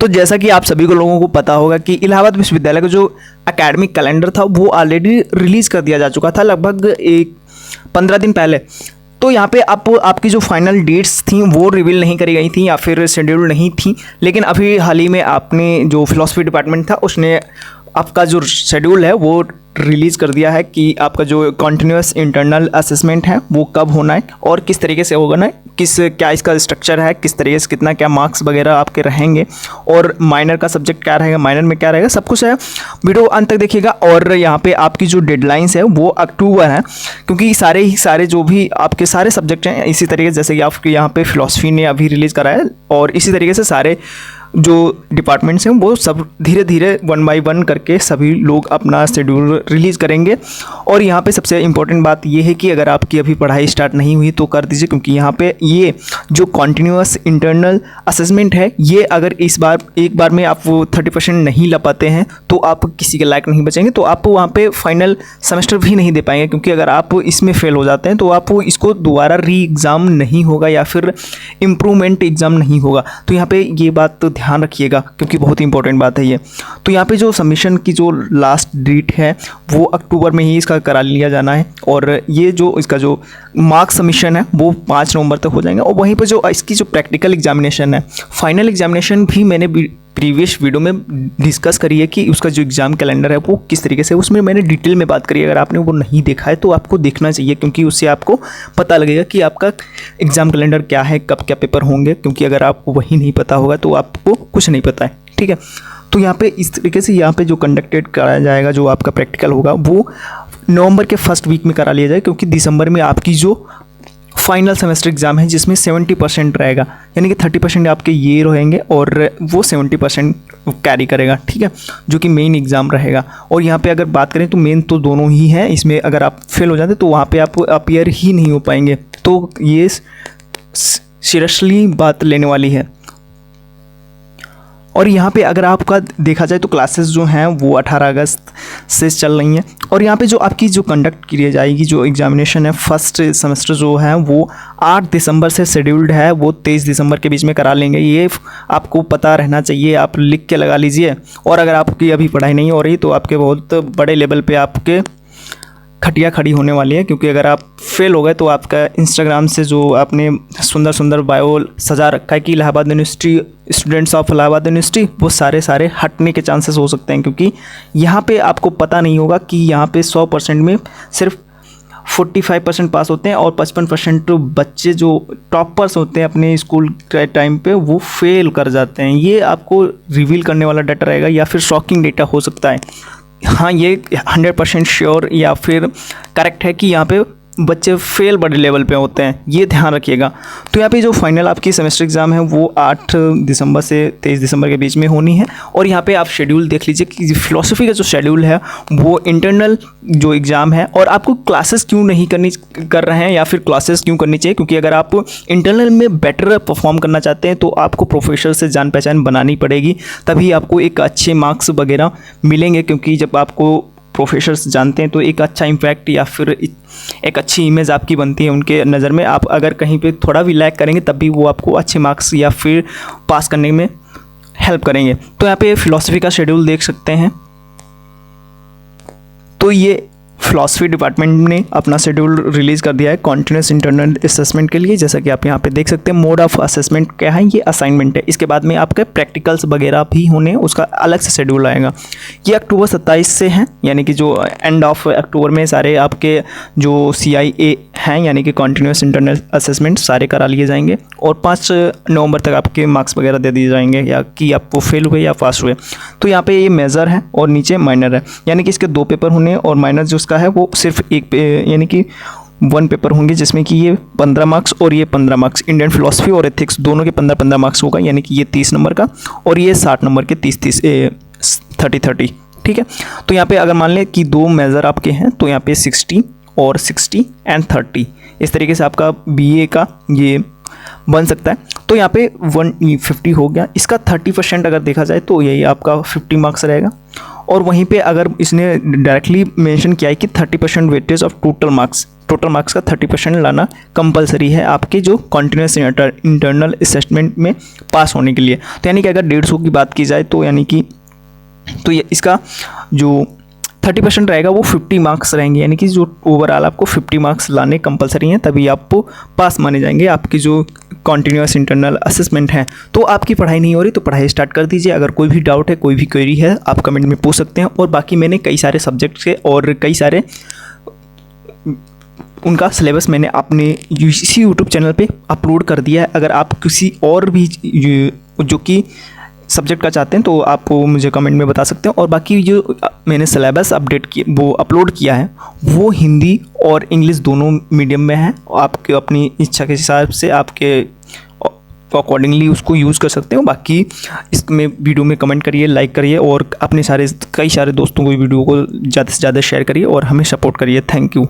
तो जैसा कि आप सभी को लोगों को पता होगा कि इलाहाबाद विश्वविद्यालय का जो एकेडमिक कैलेंडर था वो ऑलरेडी रिलीज़ कर दिया जा चुका था लगभग 15 दिन पहले। तो यहाँ पे आपकी जो फाइनल डेट्स थी वो रिवील नहीं करी गई थी या फिर शेड्यूल नहीं थी, लेकिन अभी हाल ही में आपने जो फिलॉसफी डिपार्टमेंट था उसने आपका जो शेड्यूल है वो रिलीज़ कर दिया है कि आपका जो कॉन्टिन्यूस इंटरनल असेसमेंट है वो कब होना है और किस तरीके से होगा ना, क्या इसका स्ट्रक्चर है, किस तरीके से कितना क्या मार्क्स वगैरह आपके रहेंगे और माइनर का सब्जेक्ट क्या रहेगा, माइनर में क्या रहेगा, सब कुछ है। वीडियो अंत तक देखिएगा। और यहाँ पे आपकी जो डेडलाइंस है वो अक्टूबर है, क्योंकि सारे जो भी आपके सारे सब्जेक्ट हैं इसी तरीके जैसे कि आपके यहाँ पे फिलॉसफी ने अभी रिलीज़ करा है और इसी तरीके से सारे जो डिपार्टमेंट्स हैं वो सब धीरे धीरे 1 बाय 1 करके सभी लोग अपना शेड्यूल रिलीज़ करेंगे। और यहाँ पे सबसे इम्पोर्टेंट बात ये है कि अगर आपकी अभी पढ़ाई स्टार्ट नहीं हुई तो कर दीजिए, क्योंकि यहाँ पे ये जो कॉन्टिन्यूस इंटरनल असेसमेंट है ये अगर एक बार में आप वो 30% नहीं ला पाते हैं तो आप किसी के लायक नहीं बचेंगे, तो आप वहाँ पे फाइनल सेमेस्टर भी नहीं दे पाएंगे। क्योंकि अगर आप इसमें फेल हो जाते हैं तो आप इसको दोबारा री एग्ज़ाम नहीं होगा या फिर इम्प्रूवमेंट एग्ज़ाम नहीं होगा। तो यहाँ पे ये बात ध्यान रखिएगा क्योंकि बहुत ही इंपॉर्टेंट बात है ये। तो यहाँ पे जो सबमिशन की जो लास्ट डेट है वो अक्टूबर में ही इसका करा लिया जाना है और ये जो इसका जो मार्क्स सबमिशन है वो 5 नवंबर तक हो जाएंगे। और वहीं पर जो इसकी जो प्रैक्टिकल एग्जामिनेशन है, फाइनल एग्जामिनेशन भी मैंने प्रीवियस वीडियो में डिस्कस करी है कि उसका जो एग्ज़ाम कैलेंडर है वो किस तरीके से, उसमें मैंने डिटेल में बात करी है। अगर आपने वो नहीं देखा है तो आपको देखना चाहिए, क्योंकि उससे आपको पता लगेगा कि आपका एग्ज़ाम कैलेंडर क्या है, कब क्या पेपर होंगे। क्योंकि अगर आपको वही नहीं पता होगा तो आपको कुछ नहीं पता है, ठीक है। तो यहाँ पे इस तरीके से यहाँ पे जो कंडक्टेड कराया जाएगा, जो आपका प्रैक्टिकल होगा वो नवंबर के फर्स्ट वीक में करा लिया जाए, क्योंकि दिसंबर में आपकी जो फाइनल सेमेस्टर एग्ज़ाम है जिसमें 70% रहेगा, यानी कि 30% आपके ये रहेंगे और वो 70% कैरी करेगा, ठीक है, जो कि मेन एग्ज़ाम रहेगा। और यहाँ पे अगर बात करें तो मेन तो दोनों ही हैं, इसमें अगर आप फेल हो जाते तो वहाँ पे आप अपीयर ही नहीं हो पाएंगे। तो ये सीरियसली बात लेने वाली है। और यहाँ पे अगर आपका देखा जाए तो क्लासेस जो हैं वो 18 अगस्त से चल रही हैं। और यहाँ पे जो आपकी जो कंडक्ट की जाएगी जो एग्जामिनेशन है फर्स्ट सेमेस्टर जो है वो 8 दिसंबर से शेड्यूल्ड है, वो 23 दिसंबर के बीच में करा लेंगे। ये आपको पता रहना चाहिए, आप लिख के लगा लीजिए। और अगर आपकी अभी पढ़ाई नहीं हो रही तो आपके बहुत बड़े लेवल पर आपके खटिया खड़ी होने वाली है, क्योंकि अगर आप फेल हो गए तो आपका इंस्टाग्राम से जो आपने सुंदर सुंदर बायो सजा रखा है कि Allahabad university, students of Allahabad university, वो सारे हटने के चांसेस हो सकते हैं। क्योंकि यहाँ पे आपको पता नहीं होगा कि यहाँ पे 100% में सिर्फ 45% पास होते हैं और 55% बच्चे जो टॉपर्स होते हैं अपने स्कूल के टाइम पे वो फेल कर जाते हैं। ये आपको रिवील करने वाला डाटा रहेगा या फिर शॉकिंग डेटा हो सकता है। हाँ, ये 100% श्योर या फिर करेक्ट है कि यहाँ पे बच्चे फेल बड़े लेवल पे होते हैं, ये ध्यान रखिएगा। तो यहाँ पे जो फाइनल आपकी सेमेस्टर एग्ज़ाम है वो 8 दिसंबर से 23 दिसंबर के बीच में होनी है। और यहाँ पे आप शेड्यूल देख लीजिए कि फिलॉसफी का जो शेड्यूल है वो इंटरनल जो एग्ज़ाम है, और आपको क्लासेस क्यों नहीं कर रहे हैं या फिर क्लासेस क्यों करनी चाहिए, क्योंकि अगर आप इंटरनल में बेटर परफॉर्म करना चाहते हैं तो आपको प्रोफेसर से जान पहचान बनानी पड़ेगी, तभी आपको एक अच्छे मार्क्स वगैरह मिलेंगे। क्योंकि जब आपको प्रोफेसर्स जानते हैं तो एक अच्छा इम्पैक्ट या फिर एक अच्छी इमेज आपकी बनती है उनके नज़र में। आप अगर कहीं पे थोड़ा भी लैग करेंगे तब भी वो आपको अच्छे मार्क्स या फिर पास करने में हेल्प करेंगे। तो यहाँ पे फिलॉसफी का शेड्यूल देख सकते हैं। तो ये फिलॉसफी डिपार्टमेंट ने अपना शेड्यूल रिलीज़ कर दिया है कॉन्टिन्यूस इंटरनल असेसमेंट के लिए। जैसा कि आप यहाँ पे देख सकते हैं, मोड ऑफ असेसमेंट क्या है, ये असाइनमेंट है। इसके बाद में आपके प्रैक्टिकल्स वगैरह भी होने, उसका अलग से शेड्यूल आएगा। ये अक्टूबर 27 से हैं, यानी कि जो एंड ऑफ अक्टूबर में सारे आपके जो CIA हैं यानी कि कॉन्टिन्यूस इंटरनल असेसमेंट सारे करा लिए जाएंगे और 5 नवंबर तक आपके मार्क्स वगैरह दे दिए जाएंगे, या कि आप वो फेल हुए या पास हुए। तो यहाँ पे ये मेजर है और नीचे माइनर है, यानी कि इसके 2 पेपर होने और माइनर जो उसका है वो सिर्फ एक यानी कि 1 पेपर होंगे, जिसमें कि ये 15 मार्क्स और ये 15 मार्क्स। इंडियन फिलॉसफी और एथिक्स दोनों के 15-15 मार्क्स होगा, यानी कि ये 30 नंबर का और ये 60 नंबर के 30-30, ठीक है। तो यहाँ पे अगर मान लें कि 2 मेजर आपके हैं तो यहाँ पे 60 और 60 एंड 30 इस तरीके से आपका BA का ये बन सकता है। तो यहाँ पे 150 हो गया। इसका 30% अगर देखा जाए तो यही आपका 50 मार्क्स रहेगा। और वहीं पे अगर इसने डायरेक्टली मेंशन किया है कि 30% वेटेज ऑफ टोटल मार्क्स का 30% लाना कंपलसरी है आपके जो कॉन्टिन्यूस इंटरनल असेसमेंट में पास होने के लिए। तो यानी कि अगर 150 की बात की जाए तो यानी कि तो ये इसका जो 30% रहेगा वो 50 मार्क्स रहेंगे, यानी कि जो ओवरऑल आपको 50 मार्क्स लाने कंपलसरी हैं, तभी आपको पास माने जाएंगे आपकी जो कॉन्टिन्यूस इंटरनल असेसमेंट है। तो आपकी पढ़ाई नहीं हो रही तो पढ़ाई स्टार्ट कर दीजिए। अगर कोई भी डाउट है, कोई भी क्वेरी है, आप कमेंट में पूछ सकते हैं। और बाकी मैंने कई सारे सब्जेक्ट के और कई सारे उनका सिलेबस मैंने अपने इसी यूट्यूब चैनल पे अपलोड कर दिया है। अगर आप किसी और भी जो कि सब्जेक्ट का चाहते हैं तो आप मुझे कमेंट में बता सकते हैं। और बाकी जो मैंने सिलेबस अपडेट किया वो अपलोड किया है वो हिंदी और इंग्लिश दोनों मीडियम में है। आपके अपनी इच्छा के हिसाब से आपके अकॉर्डिंगली उसको यूज़ कर सकते हो। बाकी इसमें वीडियो में कमेंट करिए, लाइक करिए और अपने कई सारे दोस्तों को वीडियो को ज़्यादा से ज़्यादा शेयर करिए और हमें सपोर्ट करिए। Thank you.